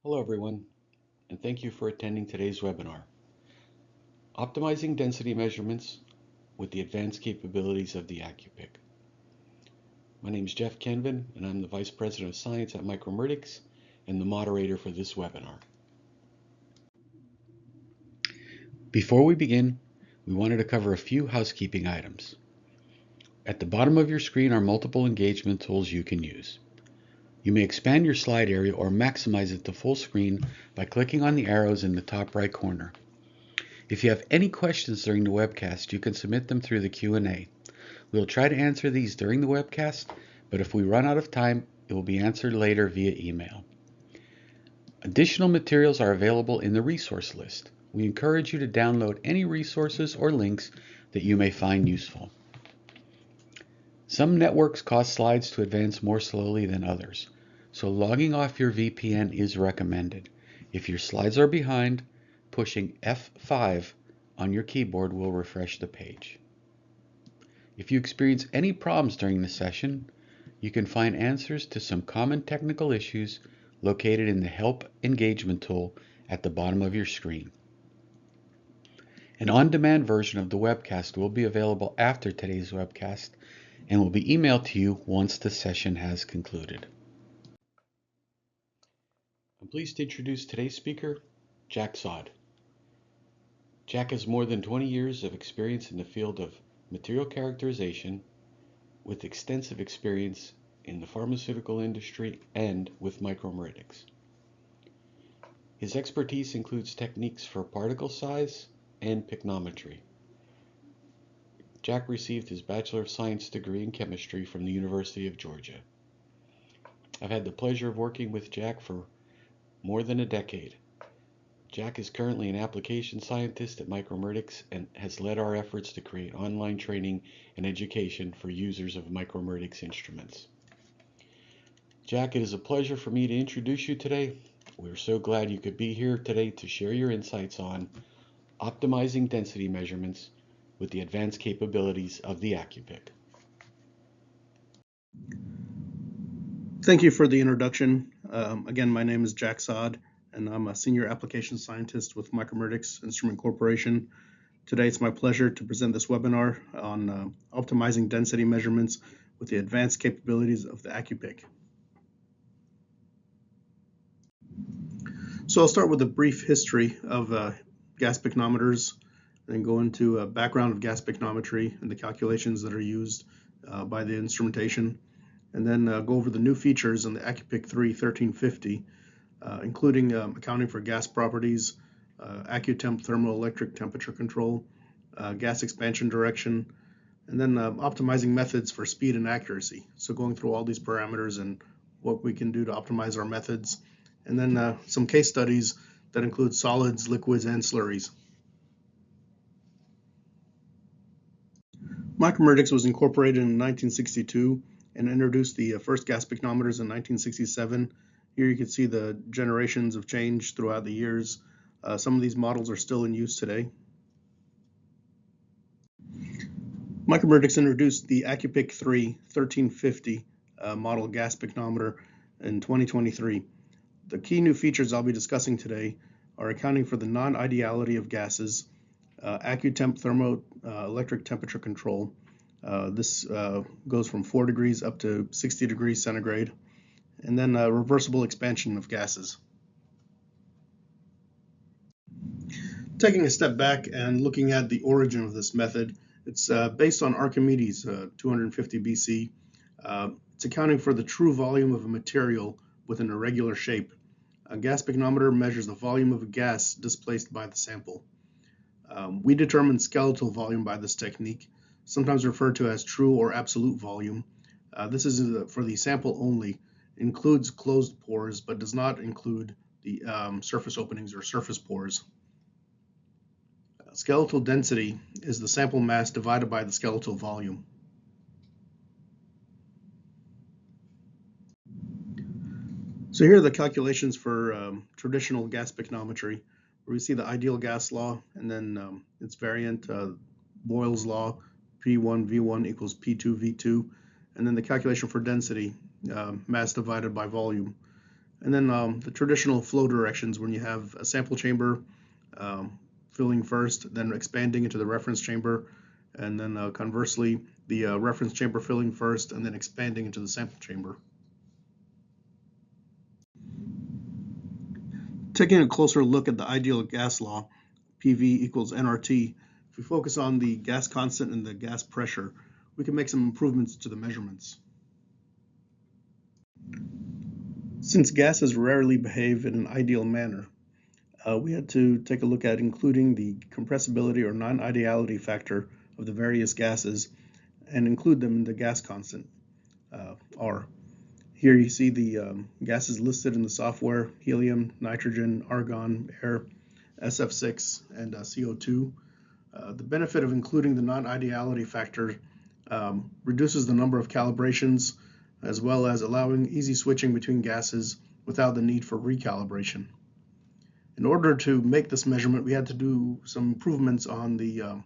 Hello everyone, and thank you for attending today's webinar, Optimizing Density Measurements with the Advanced Capabilities of the AccuPyc. My name is Jeff Kenvin, and I'm the Vice President of Science at Micromeritics and the moderator for this webinar. Before we begin, we wanted to cover a few housekeeping items. At the bottom of your screen are multiple engagement tools you can use. You may expand your slide area or maximize it to full screen by clicking on the arrows in the top right corner. If you have any questions during the webcast, you can submit them through the Q&A. We'll try to answer these during the webcast, but if we run out of time, it will be answered later via email. Additional materials are available in the resource list. We encourage you to download any resources or links that you may find useful. Some networks cause slides to advance more slowly than others, so logging off your VPN is recommended. If your slides are behind, pushing F5 on your keyboard will refresh the page. If you experience any problems during the session, you can find answers to some common technical issues located in the Help Engagement tool at the bottom of your screen. An on-demand version of the webcast will be available after today's webcast and will be emailed to you once the session has concluded. I'm pleased to introduce today's speaker, Jack Saad. Jack has more than 20 years of experience in the field of material characterization, with extensive experience in the pharmaceutical industry and with micromeritics. His expertise includes techniques for particle size and pycnometry. Jack received his Bachelor of Science degree in chemistry from the University of Georgia. I've had the pleasure of working with Jack for more than a decade. Jack is currently an Applications Scientist at Micromeritics and has led our efforts to create online training and education for users of Micromeritics instruments. Jack, it is a pleasure for me to introduce you today. We're so glad you could be here today to share your insights on optimizing density measurements with the advanced capabilities of the AccuPyc. Thank you for the introduction. Again, my name is Jack Saad, and I'm a Senior Applications Scientist with Micromeritics Instrument Corporation. Today, it's my pleasure to present this webinar on optimizing density measurements with the advanced capabilities of the AccuPyc. So I'll start with a brief history of gas pycnometers, then go into a background of gas pycnometry and the calculations that are used by the instrumentation, and then go over the new features in the AccuPyc III 1350, including accounting for gas properties, AccuTemp thermoelectric temperature control, gas expansion direction, and then optimizing methods for speed and accuracy. So going through all these parameters and what we can do to optimize our methods, and then some case studies that include solids, liquids, and slurries. Micromeritics was incorporated in 1962 and introduced the first gas pycnometers in 1967. Here you can see the generations of change throughout the years. Some of these models are still in use today. Micromeritics introduced the AccuPyc III 1350 model gas pycnometer in 2023. The key new features I'll be discussing today are accounting for the non-ideality of gases, AccuTemp thermoelectric temperature control. This goes from 4 degrees up to 60 degrees centigrade, and then reversible expansion of gases. Taking a step back and looking at the origin of this method, it's based on Archimedes, 250 BC. It's accounting for the true volume of a material with an irregular shape. A gas pycnometer measures the volume of a gas displaced by the sample. We determine skeletal volume by this technique, sometimes referred to as true or absolute volume. This is for the sample only, includes closed pores, but does not include the surface openings or surface pores. Skeletal density is the sample mass divided by the skeletal volume. So here are the calculations for traditional gas pycnometry, where we see the ideal gas law and then its variant, Boyle's law, P1 V1 equals P2 V2, and then the calculation for density, mass divided by volume. And then the traditional flow directions, when you have a sample chamber filling first, then expanding into the reference chamber, and then conversely, the reference chamber filling first and then expanding into the sample chamber. Taking a closer look at the ideal gas law, PV equals nRT, if we focus on the gas constant and the gas pressure, we can make some improvements to the measurements. Since gases rarely behave in an ideal manner, we had to take a look at including the compressibility or non-ideality factor of the various gases and include them in the gas constant, R. Here you see the gases listed in the software: helium, nitrogen, argon, air, SF6, and CO2. The benefit of including the non-ideality factor reduces the number of calibrations, as well as allowing easy switching between gases without the need for recalibration. In order to make this measurement, we had to do some improvements on the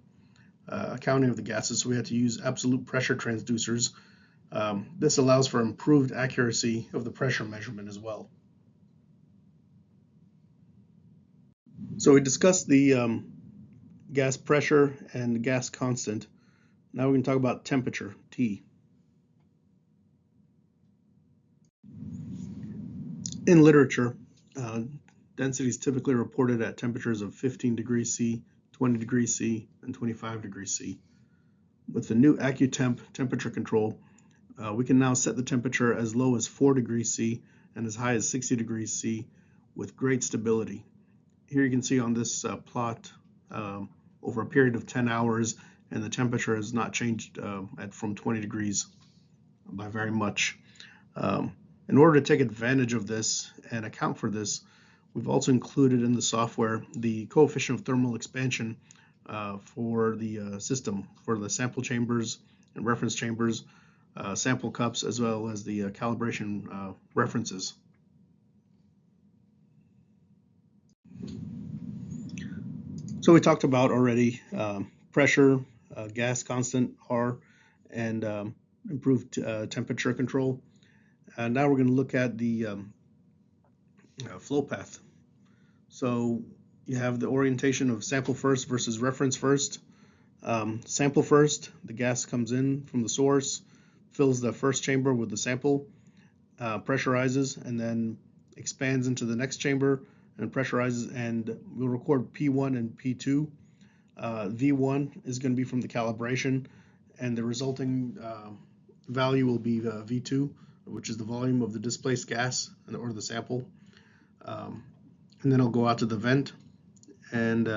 accounting of the gases, so we had to use absolute pressure transducers. This allows for improved accuracy of the pressure measurement as well. So we discussed the gas pressure and gas constant. Now we can talk about temperature, T. In literature, density is typically reported at temperatures of 15 degrees C, 20 degrees C, and 25 degrees C. With the new AccuTemp temperature control, we can now set the temperature as low as 4 degrees C and as high as 60 degrees C with great stability. Here you can see on this plot over a period of 10 hours, and the temperature has not changed from 20 degrees by very much. In order to take advantage of this and account for this, we've also included in the software the coefficient of thermal expansion for the system, for the sample chambers and reference chambers, sample cups, as well as the calibration references. So we talked about already pressure, gas constant, R, and improved temperature control. And now we're going to look at the flow path. So you have the orientation of sample first versus reference first. Sample first, the gas comes in from the source, fills the first chamber with the sample, pressurizes, and then expands into the next chamber and pressurizes, and we'll record P1 and P2. V1 is going to be from the calibration, and the resulting value will be V2, which is the volume of the displaced gas or the sample. And then it'll go out to the vent. And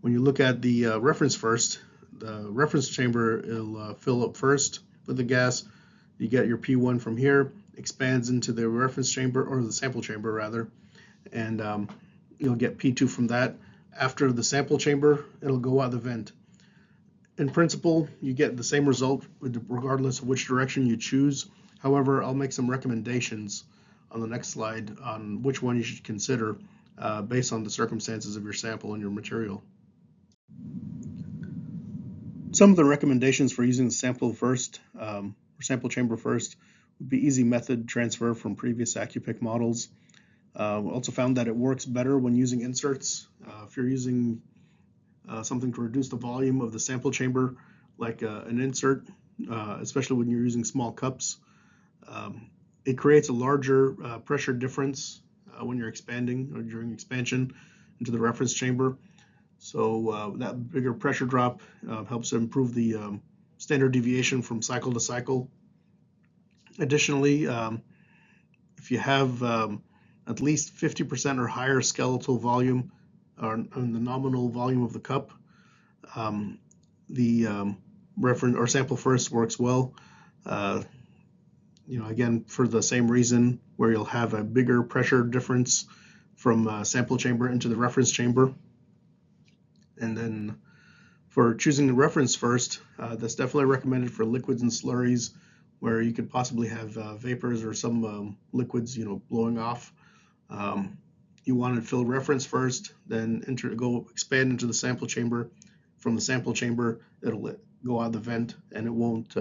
when you look at the reference first, the reference chamber will fill up first with the gas. You get your P1 from here, expands into the reference chamber, or the sample chamber rather, and you'll get P2 from that. After the sample chamber, it'll go out the vent. In principle, you get the same result regardless of which direction you choose. However, I'll make some recommendations on the next slide on which one you should consider based on the circumstances of your sample and your material. Some of the recommendations for using the sample first, or sample chamber first, would be easy method transfer from previous AccuPyc models. We also found that it works better when using inserts. If you're using something to reduce the volume of the sample chamber, like an insert, especially when you're using small cups, it creates a larger pressure difference when you're expanding or during expansion into the reference chamber. So that bigger pressure drop helps improve the standard deviation from cycle to cycle. Additionally, if you have at least 50% or higher skeletal volume on the nominal volume of the cup, the reference or sample first works well. Again, for the same reason, where you'll have a bigger pressure difference from sample chamber into the reference chamber. And then for choosing the reference first, that's definitely recommended for liquids and slurries, where you could possibly have vapors or some liquids, blowing off. You want to fill reference first, then go expand into the sample chamber. From the sample chamber, it'll go out the vent, and it won't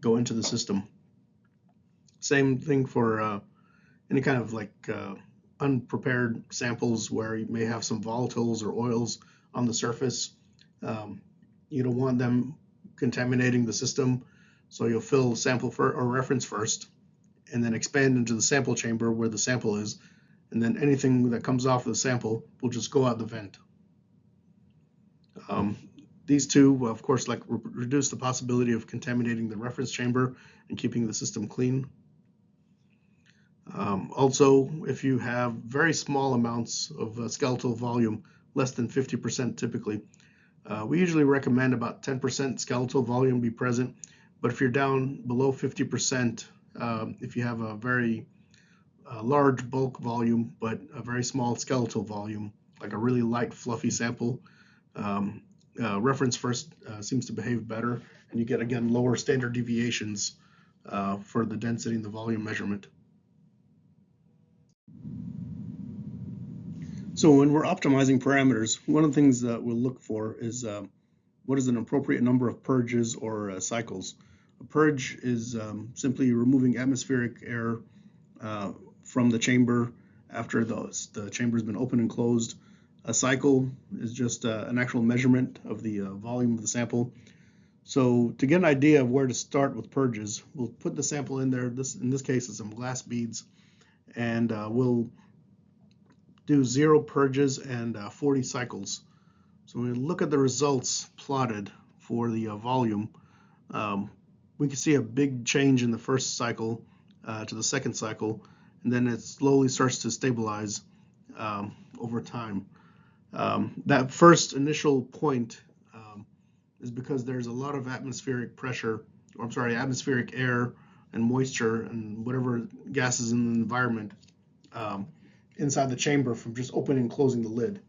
go into the system. Same thing for any kind of unprepared samples where you may have some volatiles or oils on the surface. You don't want them contaminating the system, so you'll fill sample or reference first, and then expand into the sample chamber where the sample is, and then anything that comes off of the sample will just go out the vent. These two, of course, reduce the possibility of contaminating the reference chamber and keeping the system clean. Also, if you have very small amounts of skeletal volume, less than 50% typically, we usually recommend about 10% skeletal volume be present. But if you're down below 50%, if you have a very large bulk volume but a very small skeletal volume, like a really light fluffy sample, reference first seems to behave better, and you get, again, lower standard deviations for the density and the volume measurement. So when we're optimizing parameters, one of the things that we'll look for is what is an appropriate number of purges or cycles. A purge is simply removing atmospheric air from the chamber after the chamber has been opened and closed. A cycle is just an actual measurement of the volume of the sample. So to get an idea of where to start with purges, we'll put the sample in there. In this case, it's some glass beads, and we'll do 0 purges and 40 cycles. So when we look at the results plotted for the volume, we can see a big change in the first cycle to the second cycle, and then it slowly starts to stabilize over time. That first initial point is because there's a lot of atmospheric pressure, or I'm sorry, atmospheric air and moisture and whatever gases in the environment inside the chamber from just opening and closing the lid.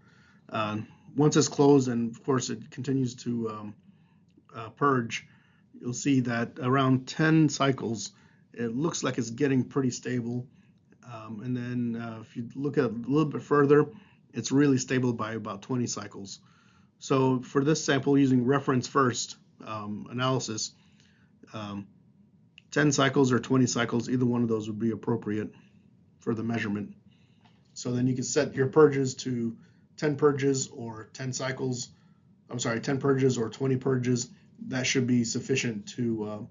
Once it's closed, and of course it continues to purge, you'll see that around 10 cycles, it looks like it's getting pretty stable. And then if you look at a little bit further, it's really stable by about 20 cycles. So for this sample, using reference first analysis, 10 cycles or 20 cycles, either one of those would be appropriate for the measurement. So then you can set your purges to 10 purges or 10 cycles. I'm sorry, 10 purges or 20 purges. That should be sufficient to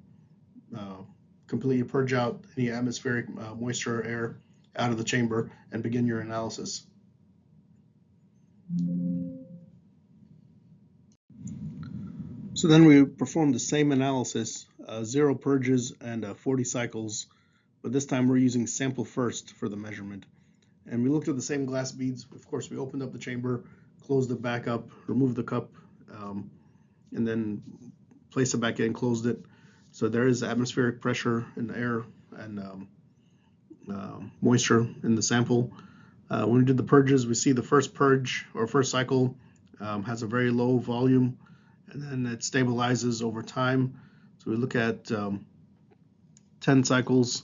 completely purge out any atmospheric moisture or air out of the chamber and begin your analysis. So then we perform the same analysis, 0 purges and 40 cycles, but this time we're using sample first for the measurement. And we looked at the same glass beads. Of course, we opened up the chamber, closed it back up, removed the cup, and then placed it back in, closed it. So there is atmospheric pressure in the air and moisture in the sample. When we did the purges, we see the first purge or first cycle has a very low volume, and then it stabilizes over time. So we look at 10 cycles,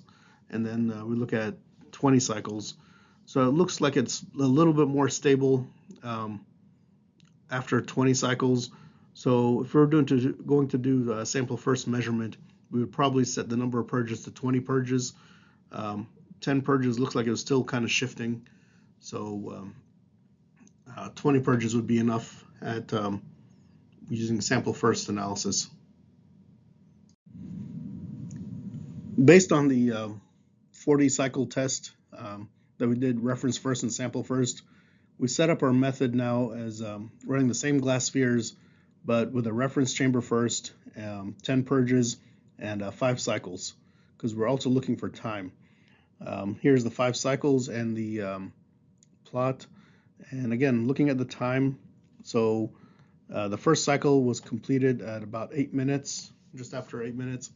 and then we look at 20 cycles. So it looks like it's a little bit more stable after 20 cycles. So if we're going to do a sample first measurement, we would probably set the number of purges to 20 purges. 10 purges looks like it was still kind of shifting. So 20 purges would be enough at using sample first analysis. Based on the 40 cycle test that we did reference first and sample first, we set up our method now as running the same glass spheres, but with a reference chamber first, 10 purges, and 5 cycles, because we're also looking for time. Here's the 5 cycles and the plot. And again, looking at the time, so the first cycle was completed at about 8 minutes, just after 8 minutes.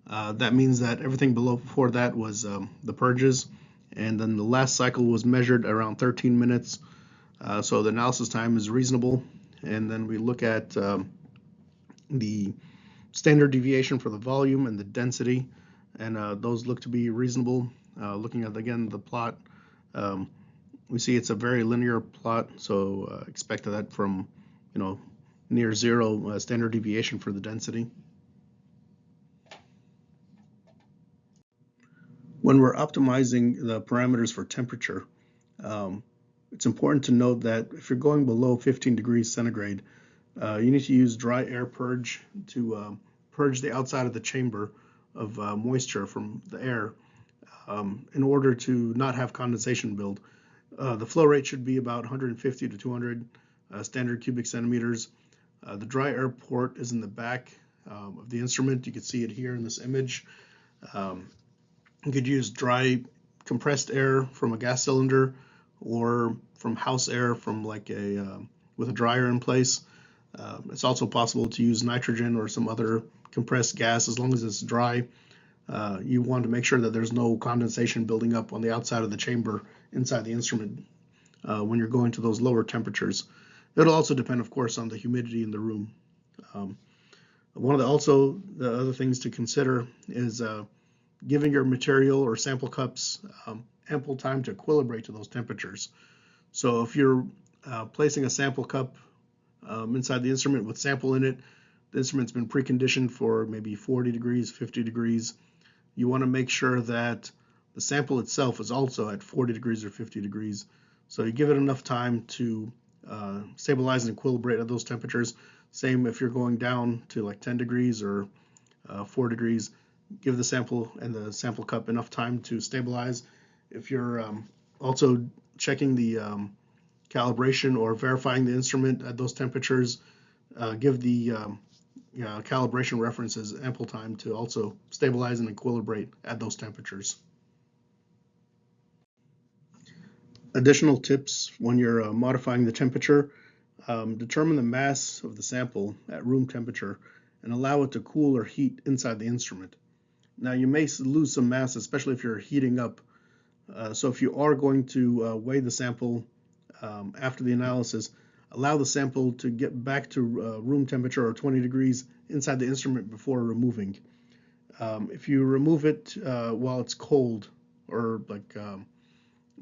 That means that everything before that was the purges, and then the last cycle was measured around 13 minutes. So the analysis time is reasonable. And then we look at the standard deviation for the volume and the density, and those look to be reasonable. Looking at, again, the plot, we see it's a very linear plot, so expect that from near 0 standard deviation for the density. When we're optimizing the parameters for temperature, it's important to note that if you're going below 15 degrees centigrade, you need to use dry air purge to purge the outside of the chamber of moisture from the air in order to not have condensation build. The flow rate should be about 150 to 200 standard cubic centimeters. The dry air port is in the back of the instrument. You can see it here in this image. You could use dry compressed air from a gas cylinder or from house air from like with a dryer in place. It's also possible to use nitrogen or some other compressed gas as long as it's dry. You want to make sure that there's no condensation building up on the outside of the chamber inside the instrument when you're going to those lower temperatures. It'll also depend, of course, on the humidity in the room. One of the other things to consider is giving your material or sample cups ample time to equilibrate to those temperatures. So if you're placing a sample cup inside the instrument with sample in it, the instrument's been preconditioned for maybe 40 degrees, 50 degrees. You want to make sure that the sample itself is also at 40 degrees or 50 degrees. So you give it enough time to stabilize and equilibrate at those temperatures. Same if you're going down to like 10 degrees or 4 degrees, give the sample and the sample cup enough time to stabilize. If you're also checking the calibration or verifying the instrument at those temperatures, give the calibration references ample time to also stabilize and equilibrate at those temperatures. Additional tips when you're modifying the temperature: determine the mass of the sample at room temperature and allow it to cool or heat inside the instrument. Now you may lose some mass, especially if you're heating up. So if you are going to weigh the sample after the analysis, allow the sample to get back to room temperature or 20 degrees inside the instrument before removing. If you remove it while it's cold or like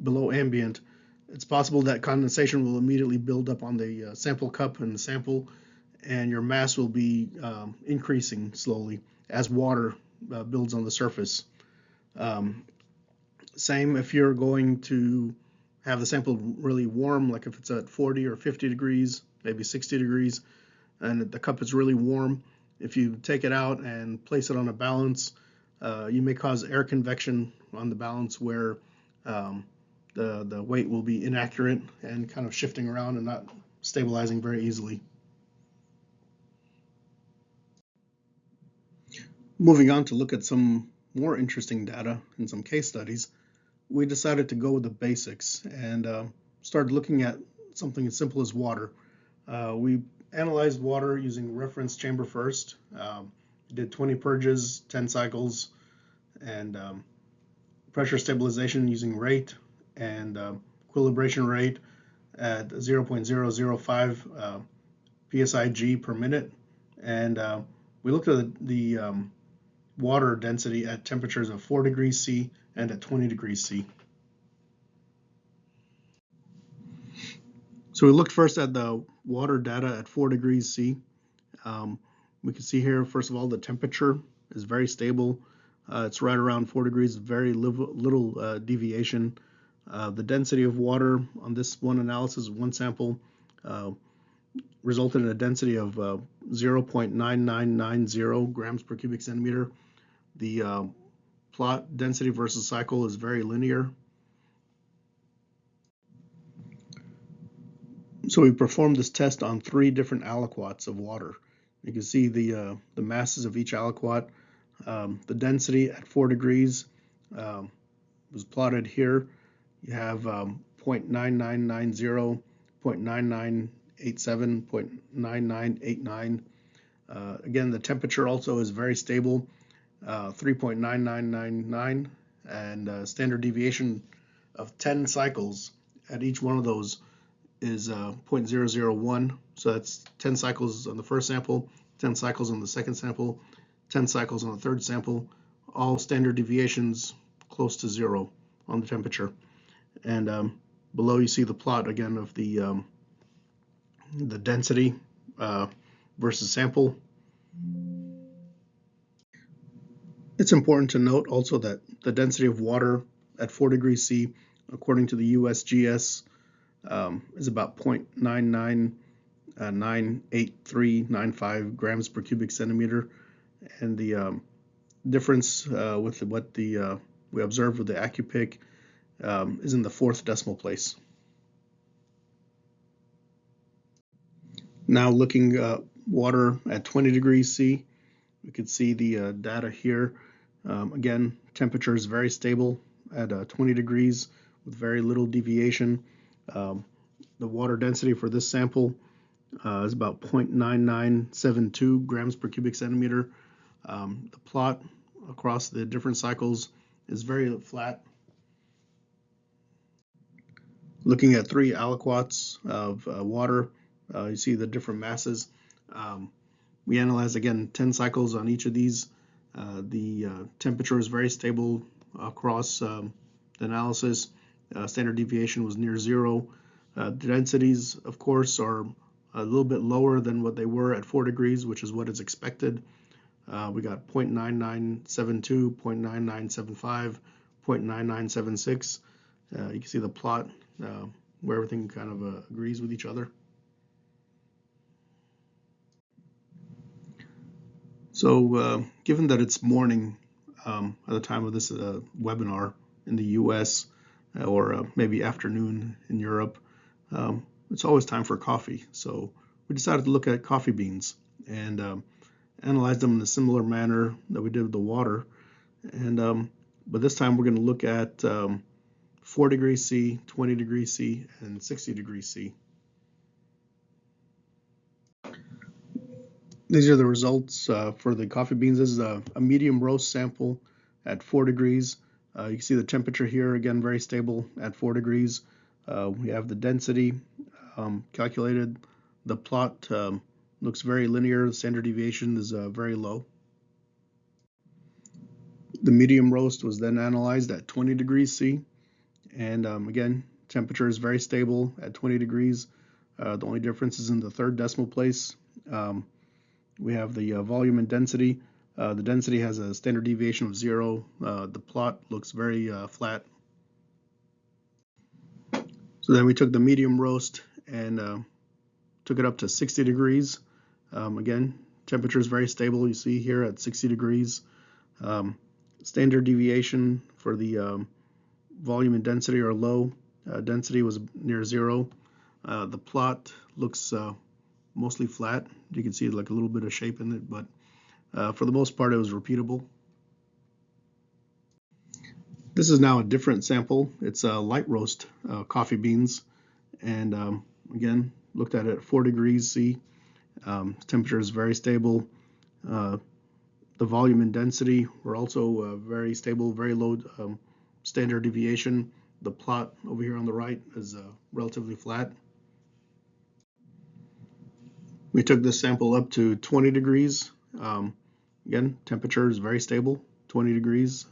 below ambient, it's possible that condensation will immediately build up on the sample cup and the sample, and your mass will be increasing slowly as water builds on the surface. Same if you're going to have the sample really warm, like if it's at 40 or 50 degrees, maybe 60 degrees, and the cup is really warm. If you take it out and place it on a balance, you may cause air convection on the balance where the weight will be inaccurate and kind of shifting around and not stabilizing very easily. Moving on to look at some more interesting data and some case studies, we decided to go with the basics and started looking at something as simple as water. We analyzed water using reference chamber first, did 20 purges, 10 cycles, and pressure stabilization using rate and equilibration rate at 0.005 psig per minute. And we looked at the water density at temperatures of 4 degrees C and at 20 degrees C. So we looked first at the water data at 4 degrees C. We can see here, first of all, the temperature is very stable. It's right around 4 degrees, very little deviation. The density of water on this one analysis, one sample, resulted in a density of 0.9990 grams per cubic centimeter. The plot density versus cycle is very linear. So we performed this test on 3 different aliquots of water. You can see the masses of each aliquot. The density at 4 degrees was plotted here. You have 0.9990, 0.9987, 0.9989. Again, the temperature also is very stable, 3.9999, and standard deviation of 10 cycles at each one of those is 0.001. So that's 10 cycles on the first sample, 10 cycles on the second sample, 10 cycles on the third sample, all standard deviations close to 0 on the temperature. And below you see the plot again of the density versus sample. It's important to note also that the density of water at 4 degrees C, according to the USGS, is about 0.999395 grams per cubic centimeter, and the difference with what we observed with the AccuPyc is in the 4th decimal place. Now looking water at 20 degrees C, we can see the data here. Again, temperature is very stable at 20 degrees with very little deviation. The water density for this sample is about 0.9972 grams per cubic centimeter. The plot across the different cycles is very flat. Looking at 3 aliquots of water, you see the different masses. We analyzed again 10 cycles on each of these. The temperature is very stable across the analysis. Standard deviation was near zero. The densities, of course, are a little bit lower than what they were at 4 degrees, which is what is expected. We got 0.9972, 0.9975, 0.9976. You can see the plot where everything kind of agrees with each other. So given that it's morning at the time of this webinar in the US, or maybe afternoon in Europe, it's always time for coffee. So we decided to look at coffee beans and analyze them in a similar manner that we did with the water. But this time we're going to look at 4 degrees C, 20 degrees C, and 60 degrees C. These are the results for the coffee beans. This is a medium roast sample at 4 degrees. You can see the temperature here, again, very stable at 4 degrees. We have the density calculated. The plot looks very linear. The standard deviation is very low. The medium roast was then analyzed at 20 degrees C. And again, temperature is very stable at 20 degrees. The only difference is in the 3rd decimal place. We have the volume and density. The density has a standard deviation of 0. The plot looks very flat. So then we took the medium roast and took it up to 60 degrees. Again, temperature is very stable. You see here at 60 degrees. Standard deviation for the volume and density are low. Density was near 0. The plot looks mostly flat. You can see like a little bit of shape in it, but for the most part it was repeatable. This is now a different sample. It's a light roast coffee beans, and again, looked at it at 4 degrees C. Temperature is very stable. The volume and density were also very stable, very low standard deviation. The plot over here on the right is relatively flat. We took this sample up to 20 degrees. Again, temperature is very stable, 20 degrees.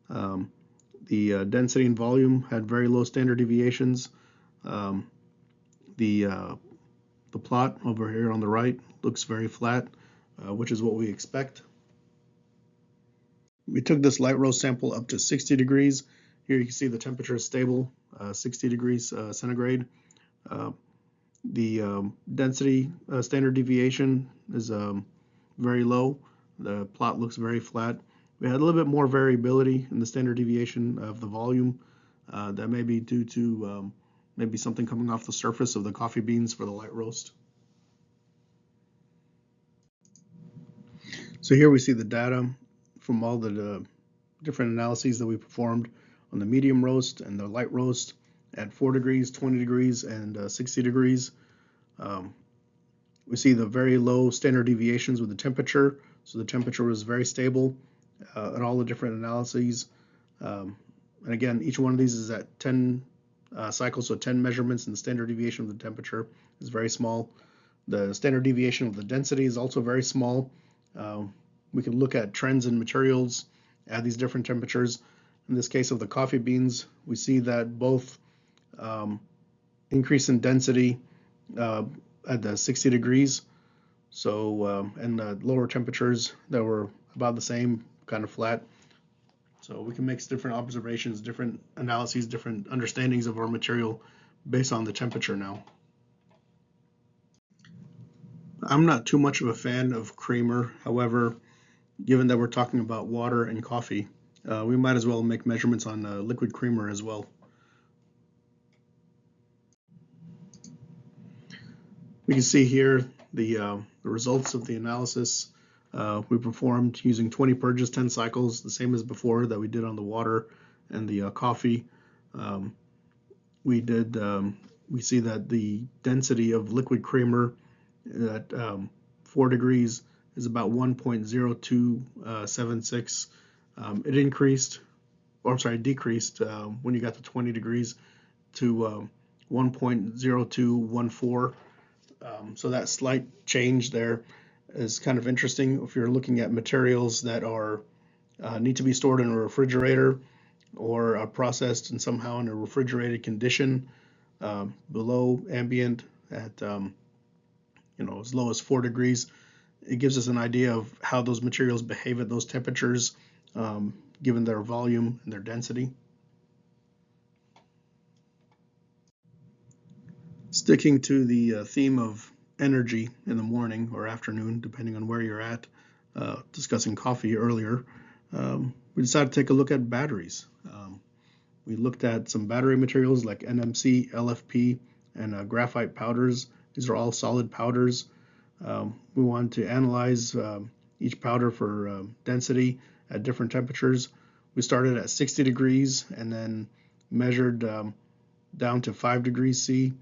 The density and volume had very low standard deviations. The plot over here on the right looks very flat, which is what we expect. We took this light roast sample up to 60 degrees. Here you can see the temperature is stable, 60 degrees centigrade. The density standard deviation is very low. The plot looks very flat. We had a little bit more variability in the standard deviation of the volume. That may be due to maybe something coming off the surface of the coffee beans for the light roast. So here we see the data from all the different analyses that we performed on the medium roast and the light roast at 4 degrees, 20 degrees, and 60 degrees. We see the very low standard deviations with the temperature. So the temperature was very stable at all the different analyses. And again, each one of these is at 10 cycles, so 10 measurements, and the standard deviation of the temperature is very small. The standard deviation of the density is also very small. We can look at trends in materials at these different temperatures. In this case of the coffee beans, we see that both increase in density at the 60 degrees, so and lower temperatures that were about the same, kind of flat. So we can make different observations, different analyses, different understandings of our material based on the temperature now. I'm not too much of a fan of creamer. However, given that we're talking about water and coffee, we might as well make measurements on liquid creamer as well. We can see here the results of the analysis we performed using 20 purges, 10 cycles, the same as before that we did on the water and the coffee. We see that the density of liquid creamer at 4 degrees is about 1.0276. It decreased when you got to 20 degrees to 1.0214. So that slight change there is kind of interesting if you're looking at materials that are need to be stored in a refrigerator or processed and somehow in a refrigerated condition below ambient at as low as 4 degrees. It gives us an idea of how those materials behave at those temperatures given their volume and their density. Sticking to the theme of energy in the morning or afternoon, depending on where you're at, discussing coffee earlier, we decided to take a look at batteries. We looked at some battery materials like NMC, LFP, and graphite powders. These are all solid powders. We wanted to analyze each powder for density at different temperatures. We started at 60 degrees and then measured down to 5 degrees C,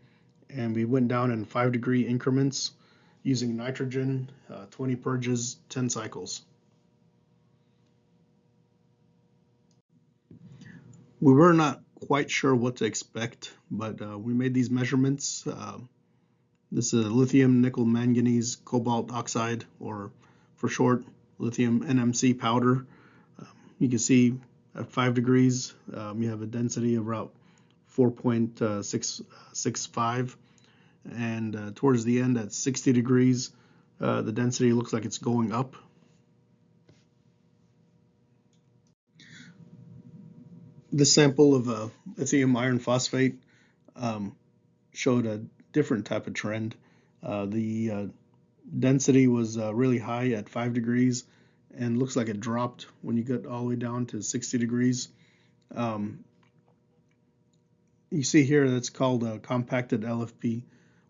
and we went down in 5-degree increments using nitrogen, 20 purges, 10 cycles. We were not quite sure what to expect, but we made these measurements. This is lithium, nickel, manganese, cobalt oxide, or for short, lithium NMC powder. You can see at 5 degrees, you have a density of about 4.665, and towards the end at 60 degrees, the density looks like it's going up. This sample of lithium iron phosphate showed a different type of trend. The density was really high at 5 degrees and looks like it dropped when you get all the way down to 60 degrees. You see here that's called compacted LFP.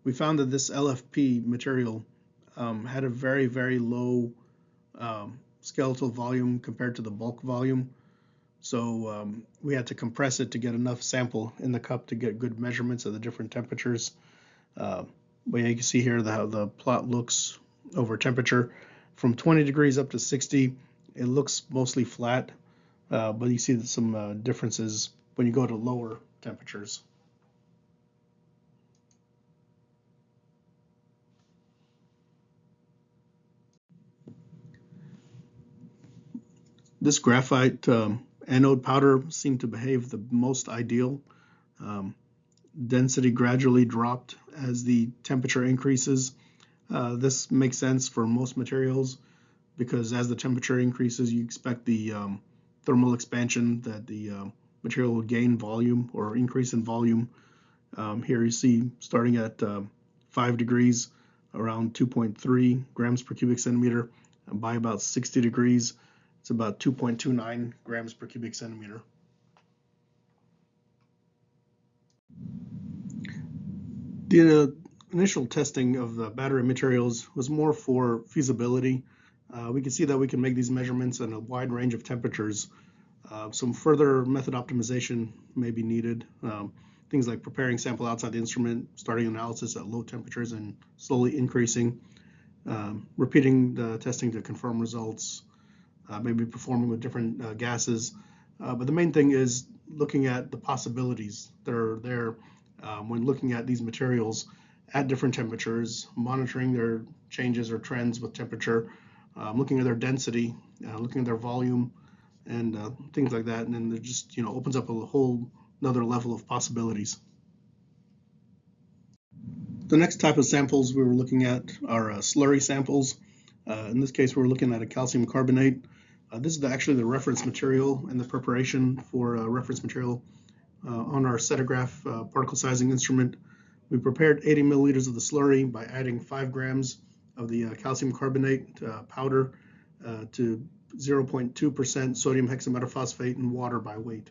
We found that this LFP material had a very, very low skeletal volume compared to the bulk volume. So we had to compress it to get enough sample in the cup to get good measurements of the different temperatures. But yeah, you can see here how the plot looks over temperature. From 20 degrees up to 60, it looks mostly flat, but you see some differences when you go to lower temperatures. This graphite anode powder seemed to behave the most ideal. Density gradually dropped as the temperature increases. This makes sense for most materials because as the temperature increases, you expect the thermal expansion that the material will gain volume or increase in volume. Here you see starting at 5 degrees, around 2.3 grams per cubic centimeter, and by about 60 degrees, it's about 2.29 grams per cubic centimeter. The initial testing of the battery materials was more for feasibility. We can see that we can make these measurements in a wide range of temperatures. Some further method optimization may be needed. Things like preparing sample outside the instrument, starting analysis at low temperatures and slowly increasing, repeating the testing to confirm results, maybe performing with different gases. But the main thing is looking at the possibilities that are there when looking at these materials at different temperatures, monitoring their changes or trends with temperature, looking at their density, looking at their volume, and things like that. And then it just opens up a whole another level of possibilities. The next type of samples we were looking at are slurry samples. In this case, we're looking at a calcium carbonate. This is actually the reference material and the preparation for reference material on our Cetograph particle sizing instrument. We prepared 80 milliliters of the slurry by adding 5 grams of the calcium carbonate powder to 0.2% sodium hexametaphosphate and water by weight.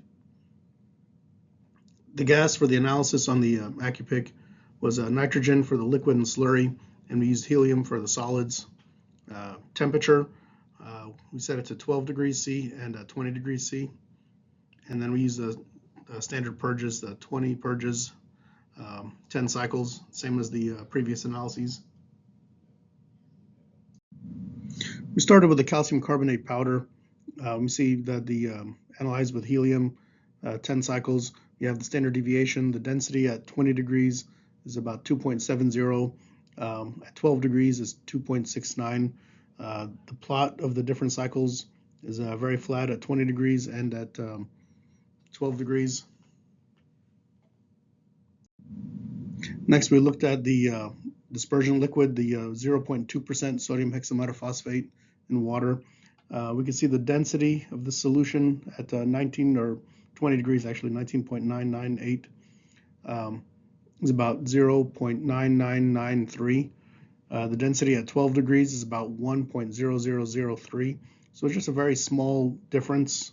The gas for the analysis on the AccuPyc was nitrogen for the liquid and slurry, and we used helium for the solids. Temperature, we set it to 12 degrees C and 20 degrees C. And then we use the standard purges, the 20 purges, 10 cycles, same as the previous analyses. We started with the calcium carbonate powder. We see that the analyzed with helium, 10 cycles. You have the standard deviation. The density at 20 degrees is about 2.70. At 12 degrees is 2.69. The plot of the different cycles is very flat at 20 degrees and at 12 degrees. Next, we looked at the dispersion liquid, the 0.2% sodium hexametaphosphate in water. We can see the density of the solution at 19 or 20 degrees, actually 19.998, is about 0.9993. The density at 12 degrees is about 1.0003. So it's just a very small difference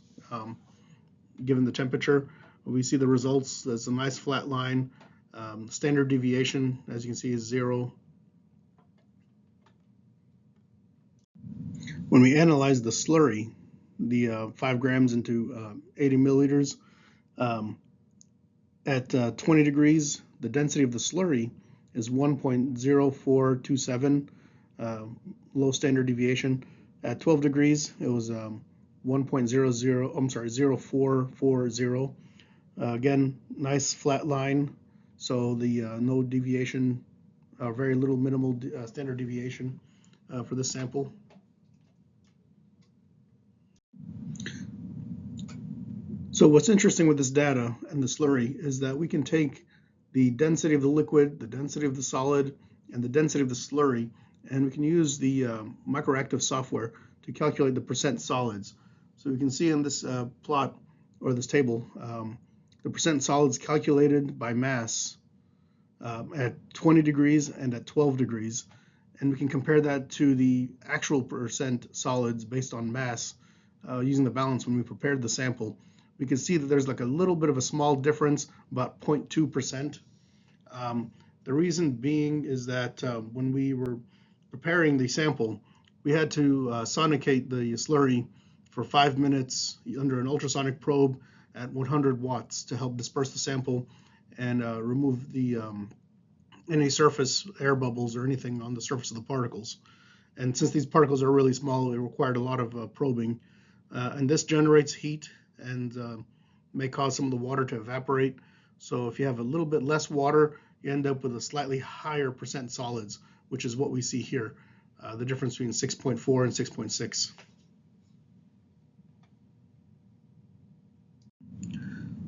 given the temperature. We see the results. There's a nice flat line. Standard deviation, as you can see, is 0. When we analyze the slurry, the 5 grams into 80 milliliters, at 20 degrees, the density of the slurry is 1.0427, low standard deviation. At 12 degrees, it was 0.0440. Again, nice flat line. So the no deviation, very little minimal standard deviation for this sample. So what's interesting with this data and the slurry is that we can take the density of the liquid, the density of the solid, and the density of the slurry, and we can use the microactive software to calculate the percent solids. So we can see in this plot or this table, the percent solids calculated by mass at 20 degrees and at 12 degrees. And we can compare that to the actual percent solids based on mass using the balance when we prepared the sample. We can see that there's like a little bit of a small difference, about 0.2%. The reason being is that when we were preparing the sample, we had to sonicate the slurry for 5 minutes under an ultrasonic probe at 100 watts to help disperse the sample and remove the any surface air bubbles or anything on the surface of the particles. And since these particles are really small, it required a lot of probing. And this generates heat and may cause some of the water to evaporate. So if you have a little bit less water, you end up with a slightly higher percent solids, which is what we see here, the difference between 6.4 and 6.6.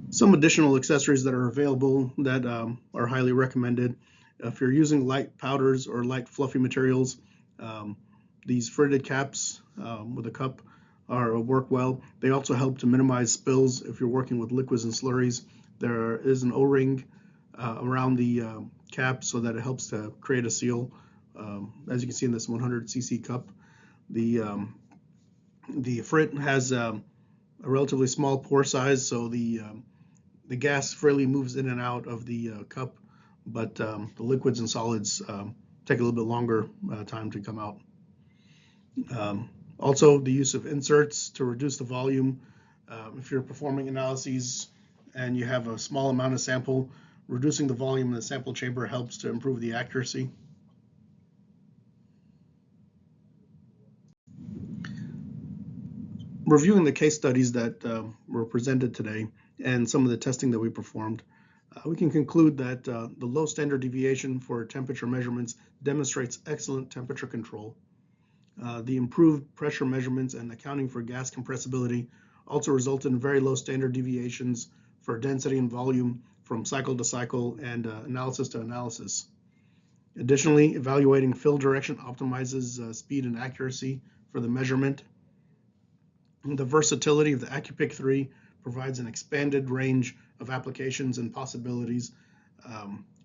Some additional accessories that are available that are highly recommended. If you're using light powders or light fluffy materials, these fritted caps with a cup work well. They also help to minimize spills if you're working with liquids and slurries. There is an O-ring around the cap so that it helps to create a seal. As you can see in this 100 cc cup, the frit has a relatively small pore size, so the gas freely moves in and out of the cup, but the liquids and solids take a little bit longer time to come out. Also, the use of inserts to reduce the volume. If you're performing analyses and you have a small amount of sample, reducing the volume in the sample chamber helps to improve the accuracy. Reviewing the case studies that were presented today and some of the testing that we performed, we can conclude that the low standard deviation for temperature measurements demonstrates excellent temperature control. The improved pressure measurements and accounting for gas compressibility also result in very low standard deviations for density and volume from cycle to cycle and analysis to analysis. Additionally, evaluating fill direction optimizes speed and accuracy for the measurement. The versatility of the AccuPyc III provides an expanded range of applications and possibilities,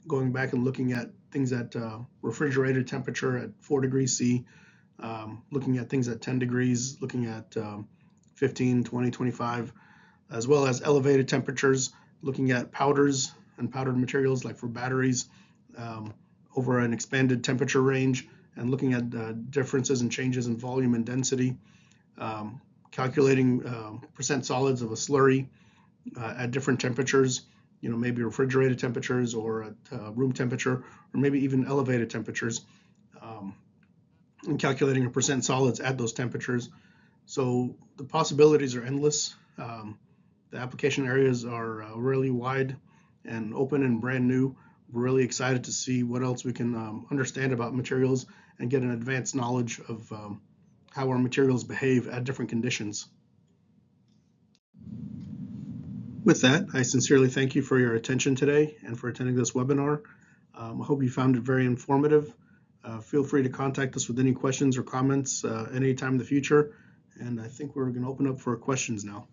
going back and looking at things at refrigerated temperature at 4 degrees C, looking at things at 10 degrees, looking at 15, 20, 25, as well as elevated temperatures, looking at powders and powdered materials like for batteries over an expanded temperature range, and looking at differences and changes in volume and density, calculating percent solids of a slurry at different temperatures, maybe refrigerated temperatures or at room temperature, or maybe even elevated temperatures, and calculating a percent solids at those temperatures. So the possibilities are endless. The application areas are really wide and open and brand new. We're really excited to see what else we can understand about materials and get an advanced knowledge of how our materials behave at different conditions. With that, I sincerely thank you for your attention today and for attending this webinar. I hope you found it very informative. Feel free to contact us with any questions or comments anytime in the future. And I think we're going to open up for questions now.